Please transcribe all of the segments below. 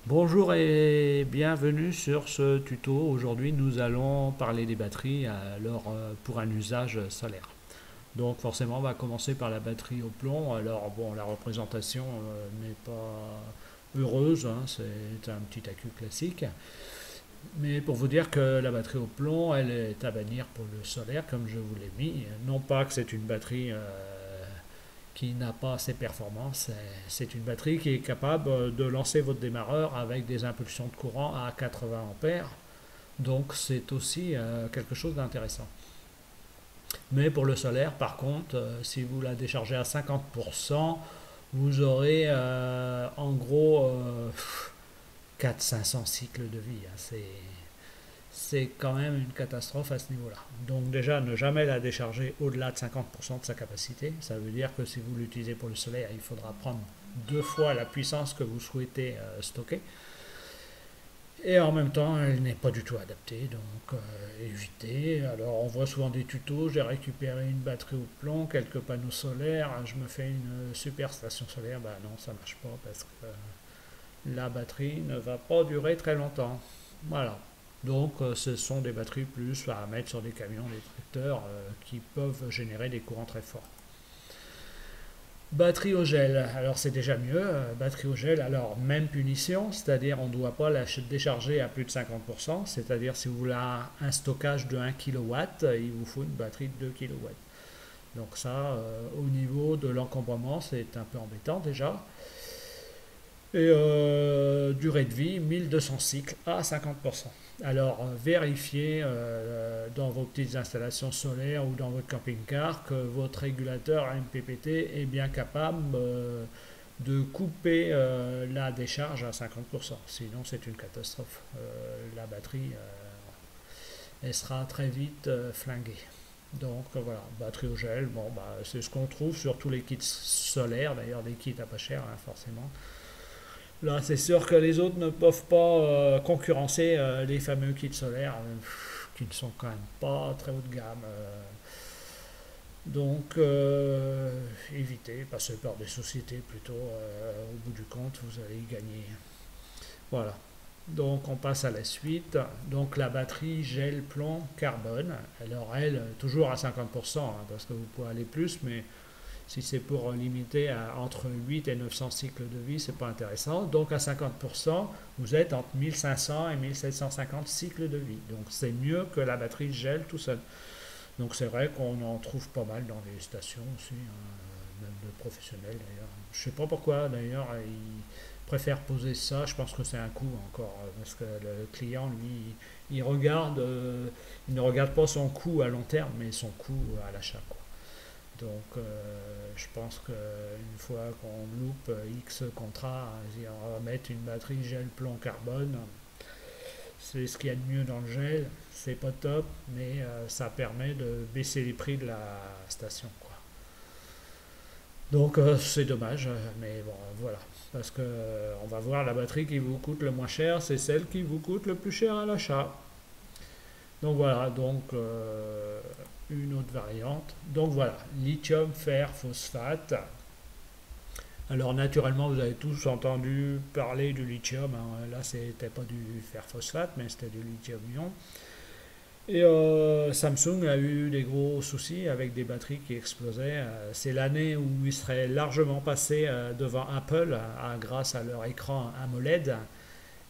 Bonjour et bienvenue sur ce tuto. Aujourd'hui, nous allons parler des batteries pour un usage solaire. Donc forcément, on va commencer par la batterie au plomb. Alors bon, la représentation n'est pas heureuse, hein, c'est un petit accu classique. Mais pour vous dire que la batterie au plomb, elle est à bannir pour le solaire, comme je vous l'ai mis. Non pas que c'est une batterie qui n'a pas assez performances. C'est une batterie qui est capable de lancer votre démarreur avec des impulsions de courant à 80 ampères. Donc c'est aussi quelque chose d'intéressant. Mais pour le solaire, par contre, si vous la déchargez à 50%, vous aurez en gros 400-500 cycles de vie, hein. C'est quand même une catastrophe à ce niveau-là. Donc déjà, ne jamais la décharger au-delà de 50% de sa capacité. Ça veut dire que si vous l'utilisez pour le solaire, il faudra prendre deux fois la puissance que vous souhaitez stocker. Et en même temps, elle n'est pas du tout adaptée, donc évitez. Alors on voit souvent des tutos, j'ai récupéré une batterie au plomb, quelques panneaux solaires, je me fais une super station solaire. Ben non, ça marche pas parce que la batterie ne va pas durer très longtemps. Voilà. Donc ce sont des batteries plus à mettre sur des camions, des tracteurs qui peuvent générer des courants très forts. Batterie au gel, alors c'est déjà mieux. Batterie au gel, alors même punition, c'est-à-dire on ne doit pas la décharger à plus de 50%, c'est-à-dire si vous voulez un stockage de 1 kW, il vous faut une batterie de 2 kW. Donc ça, au niveau de l'encombrement, c'est un peu embêtant déjà. Et durée de vie, 1200 cycles à 50%. Alors vérifiez dans vos petites installations solaires ou dans votre camping-car que votre régulateur MPPT est bien capable de couper la décharge à 50%. Sinon c'est une catastrophe. La batterie, elle sera très vite flinguée. Donc voilà, batterie au gel, bon, bah, c'est ce qu'on trouve sur tous les kits solaires, d'ailleurs des kits à pas cher, hein, forcément. Là, c'est sûr que les autres ne peuvent pas concurrencer les fameux kits solaires qui ne sont quand même pas très haut de gamme. Donc, évitez, passez par des sociétés plutôt. Au bout du compte, vous allez y gagner. Voilà. Donc, on passe à la suite. Donc, la batterie gel plomb carbone. Alors, elle, toujours à 50%, hein, parce que vous pouvez aller plus, mais si c'est pour limiter à entre 8 et 900 cycles de vie, c'est pas intéressant. Donc à 50%, vous êtes entre 1500 et 1750 cycles de vie. Donc c'est mieux que la batterie gel tout seul. Donc c'est vrai qu'on en trouve pas mal dans les stations aussi, hein, même de professionnels d'ailleurs. Je sais pas pourquoi d'ailleurs ils préfèrent poser ça. Je pense que c'est un coût encore parce que le client lui il ne regarde pas son coût à long terme, mais son coût à l'achat, quoi. Donc, je pense qu'une fois qu'on loupe X contrats, on va mettre une batterie gel plomb carbone. C'est ce qu'il y a de mieux dans le gel. C'est pas top, mais ça permet de baisser les prix de la station, quoi. Donc, c'est dommage, mais bon, voilà. Parce que on va voir la batterie qui vous coûte le moins cher, c'est celle qui vous coûte le plus cher à l'achat. Donc voilà, donc une autre variante. Donc voilà, lithium, fer, phosphate. Alors naturellement, vous avez tous entendu parler du lithium, hein. Là, c'était pas du fer phosphate, mais c'était du lithium-ion. Et Samsung a eu des gros soucis avec des batteries qui explosaient. C'est l'année où ils seraient largement passés devant Apple grâce à leur écran AMOLED.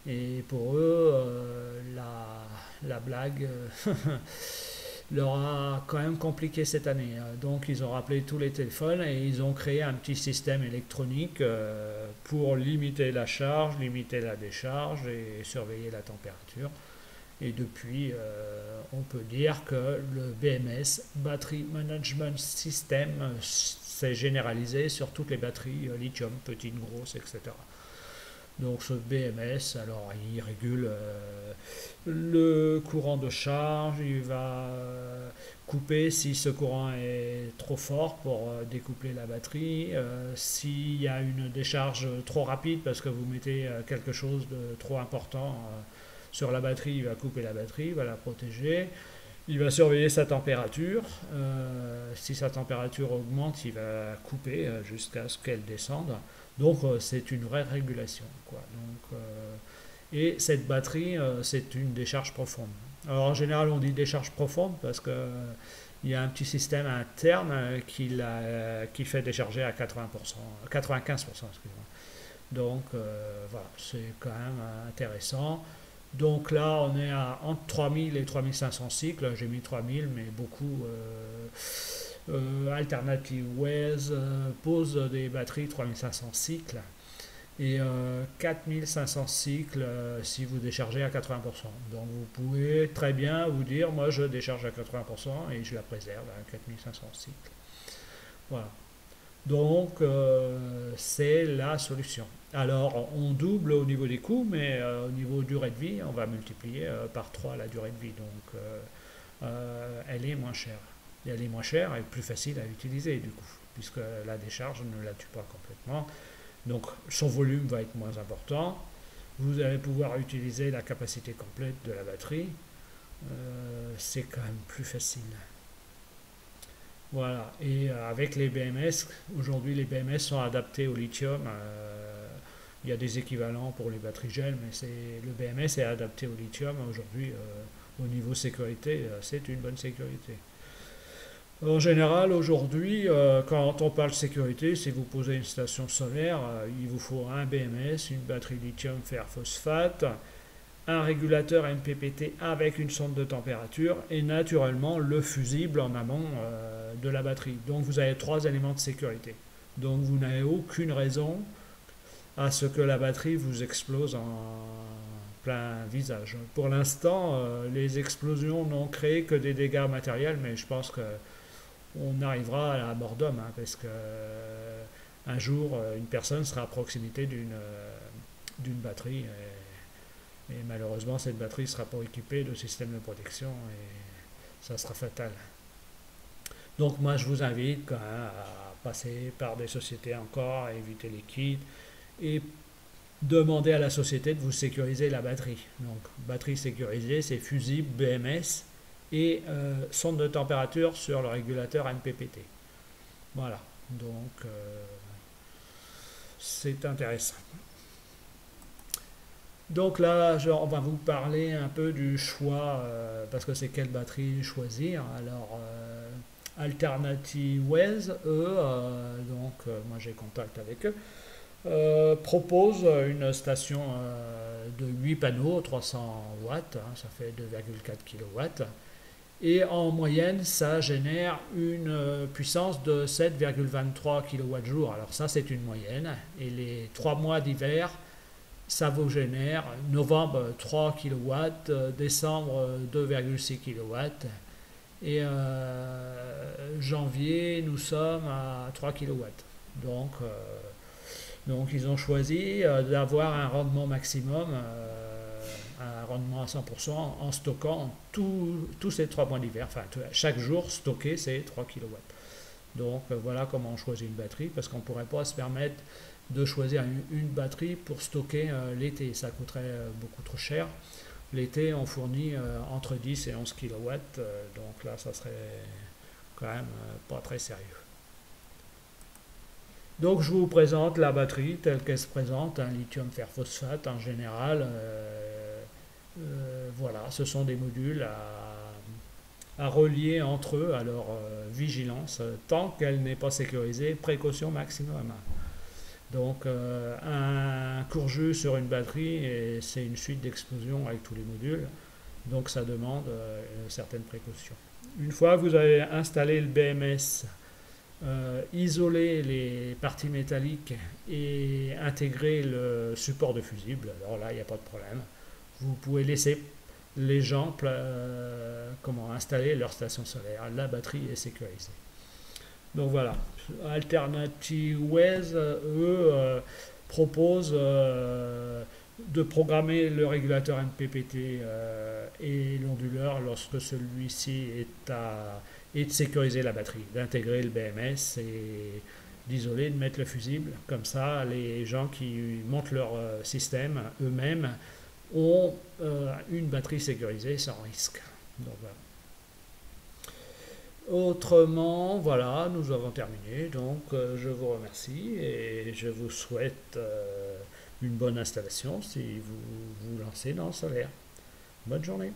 Et pour eux, la blague leur a quand même compliqué cette année. Donc ils ont rappelé tous les téléphones et ils ont créé un petit système électronique pour limiter la charge, limiter la décharge et surveiller la température. Et depuis, on peut dire que le BMS, Battery Management System, s'est généralisé sur toutes les batteries lithium, petites, grosses, etc. Donc ce BMS, alors il régule le courant de charge, il va couper si ce courant est trop fort pour découpler la batterie, s'il y a une décharge trop rapide parce que vous mettez quelque chose de trop important sur la batterie, il va couper la batterie, il va la protéger. Il va surveiller sa température. Si sa température augmente, il va couper jusqu'à ce qu'elle descende. Donc c'est une vraie régulation, quoi. Donc Et cette batterie, c'est une décharge profonde. Alors en général, on dit décharge profonde parce que il y a un petit système interne qui fait décharger à 80%, 95%, excusez-moi. Donc voilà, c'est quand même intéressant. Donc là, on est à entre 3000 et 3500 cycles. J'ai mis 3000, mais beaucoup Alternative Ways pose des batteries 3500 cycles et 4500 cycles si vous déchargez à 80%. Donc vous pouvez très bien vous dire, moi je décharge à 80% et je la préserve à 4500 cycles. Voilà. Donc c'est la solution. Alors on double au niveau des coûts, mais au niveau durée de vie, on va multiplier par 3 la durée de vie. Donc elle est moins chère. Et elle est moins chère et plus facile à utiliser du coup, puisque la décharge ne la tue pas complètement. Donc son volume va être moins important. Vous allez pouvoir utiliser la capacité complète de la batterie. C'est quand même plus facile. Voilà. Et avec les BMS, aujourd'hui les BMS sont adaptés au lithium. Il y a des équivalents pour les batteries gel, mais le BMS est adapté au lithium. Aujourd'hui, au niveau sécurité, c'est une bonne sécurité. En général, aujourd'hui, quand on parle sécurité, si vous posez une station solaire, il vous faut un BMS, une batterie lithium fer phosphate, un régulateur MPPT avec une sonde de température et naturellement le fusible en amont de la batterie. Donc vous avez 3 éléments de sécurité. Donc vous n'avez aucune raison à ce que la batterie vous explose en plein visage. Pour l'instant, les explosions n'ont créé que des dégâts matériels, mais je pense que on arrivera à la mort d'homme, hein, parce que un jour, une personne sera à proximité d'une batterie, et malheureusement, cette batterie ne sera pas équipée de système de protection, et ça sera fatal. Donc moi, je vous invite quand même à passer par des sociétés encore, à éviter les kits, et demander à la société de vous sécuriser la batterie. Donc, batterie sécurisée, c'est fusible, BMS, et sonde de température sur le régulateur MPPT. Voilà, donc c'est intéressant. Donc là, on va vous parler un peu du choix, parce que c'est quelle batterie choisir. Alors, Alternative Ways, eux, donc moi j'ai contact avec eux, propose une station de 8 panneaux, 300 watts, hein, ça fait 2,4 kW. Et en moyenne, ça génère une puissance de 7,23 kWh. Alors ça, c'est une moyenne. Et les 3 mois d'hiver, ça vous génère novembre 3 kW, décembre 2,6 kW. Et janvier, nous sommes à 3 kW. Donc ils ont choisi d'avoir un rendement maximum, un rendement à 100% en stockant tous ces 3 mois d'hiver. Enfin, chaque jour, stocker ces 3 kW. Donc voilà comment on choisit une batterie, parce qu'on ne pourrait pas se permettre de choisir une batterie pour stocker l'été. Ça coûterait beaucoup trop cher. L'été, on fournit entre 10 et 11 kW, donc là, ça serait quand même pas très sérieux. Donc je vous présente la batterie telle qu'elle se présente, un lithium fer phosphate en général. Voilà, ce sont des modules à relier entre eux, alors vigilance, tant qu'elle n'est pas sécurisée, précaution maximum. Donc un court-jus sur une batterie, et c'est une suite d'explosions avec tous les modules, donc ça demande certaines précautions. Une fois que vous avez installé le BMS, isoler les parties métalliques et intégrer le support de fusible, alors là il n'y a pas de problème. Vous pouvez laisser les gens installer leur station solaire. La batterie est sécurisée. Donc voilà, Alternative Ways, eux, proposent de programmer le régulateur MPPT et l'onduleur lorsque celui-ci et de sécuriser la batterie, d'intégrer le BMS et d'isoler, de mettre le fusible. Comme ça, les gens qui montent leur système eux-mêmes ont une batterie sécurisée sans risque. Donc, voilà. Autrement, voilà, nous avons terminé. Donc, je vous remercie et je vous souhaite une bonne installation si vous vous lancez dans le solaire. Bonne journée.